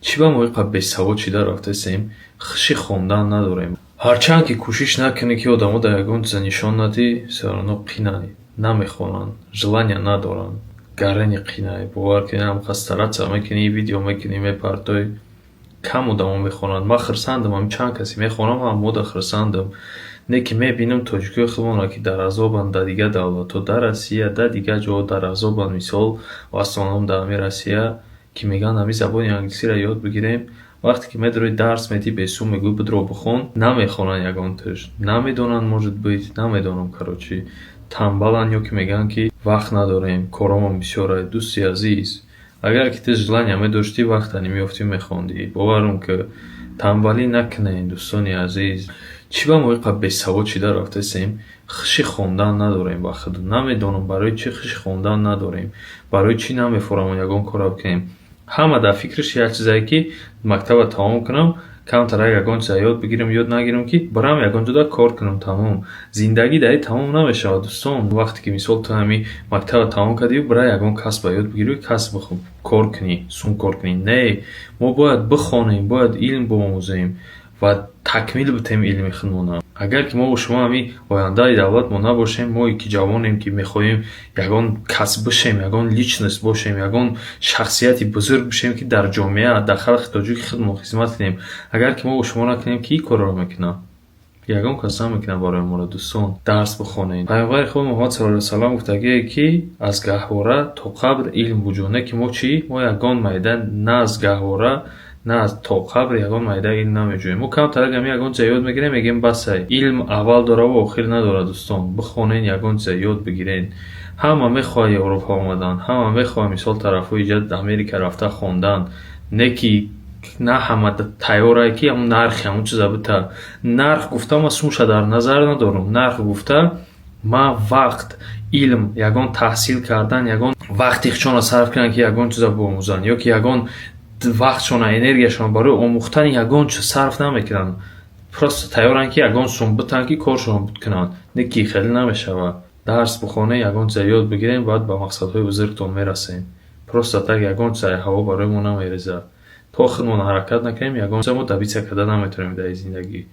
چی با موقع بسواد شده رفتیم خشی خوندن نداریم هرچند که کوشش نکنی که آدم‌ها در یگان چیز نشان ندی سرانا قینایی نمیخونن желание ندارن گرنی قینایی باور کنی هم خسترات میکنی ویدیو میکنی میپرتای کم آدم‌ها میخونن ما خرسندم هم چند کسی میخونم هم مود خرسندم نه که میبینم تاجیکای خودمون که در عذابن در دیگه دولت‌ها در روسیه در دیگه جا در عذابن مثال و اصلا در همین روسیه که میگن همین زبان انگلیسی را یاد بگیریم وقتی که میدروی درس میدی به سو میگو بدرو بخون نمیخونن یگان تش نمیدونن موجود بیت نمیدونم کراچی تنبلن یا که میگن که وقت نداریم کارامون بسیاره دوستی عزیز اگر که تو желание می‌داشتی وقت نمیافتی میخوندی باورم که تنبلی نکنین دوستانی عزیز چی با موقع بسواد شده رفتیم خشی خوندن نداریم وقت نمیدونم برای چی خشی خوندن نداریم برای چی نمیفهمم یگان کار بکنیم همه در فکرش یک چیزایی که مکتب تمام کنم کمتر یگان چیز یاد بگیرم یاد نگیرم که برام یگان جدا کار کنم تمام زندگی دایی تمام نمیشه دوستان وقتی که مثال تو همی مکتب تمام کردی برای یگان کسب یاد بگیری کسب بخون کار کنی سون کار کنی نه ما باید بخونیم باید علم بیاموزیم و تکمیل بتیم علم خودمون اگر که ما و شما همی آینده دولت ما نباشیم ما که جوانیم که میخواهیم یگان کسب بشیم یگان لیچنس باشیم یگان شخصیتی بزرگ بشیم که در جامعه در خلق تاجیک خودمون خدمت کنیم اگر که ما و شما نکنیم که این کار را میکنه یگان کسا میکنه برای ما دوستان درس بخونین پیامبر خود محمد صلی الله علیه و آله گفته که از گهواره تا قبر علم وجود نه که ما چی ما یگان میدان نه از گهواره نه از تا قبر یگان میده علم نمیجویم ما کم تر گمی یگان چیز یاد میگیریم میگیم بس علم اول داره و آخر نداره دوستان بخونین یگان چیز یاد بگیرین همه میخوای اروپا اومدن همه میخوای مثال طرفای جد امریکا رفته خوندن نه که نه همه تیاره که هم نرخ همون چیزا بته نرخ گفتم ما سومش در نظر ندارم نرخ گفته ما وقت علم یگان تحصیل کردن یگان وقتی چون صرف کردن که یگان چیزا بیاموزن یا که یگان وقتشون انرژیشون برای آموختن یگان چه صرف نمیکنن پروست تیارن که یگان سوم بتن که کارشون بکنن نه که خیلی نمیشه و درس بخونه یگان چیز یاد بگیریم بعد به مقصدهای بزرگتون میرسیم پروست تا یگان چیز هوا برای ما نمیرزه تا خودمون حرکت نکنیم یگان چیز ما تبیچه کده نمیتونیم در زندگی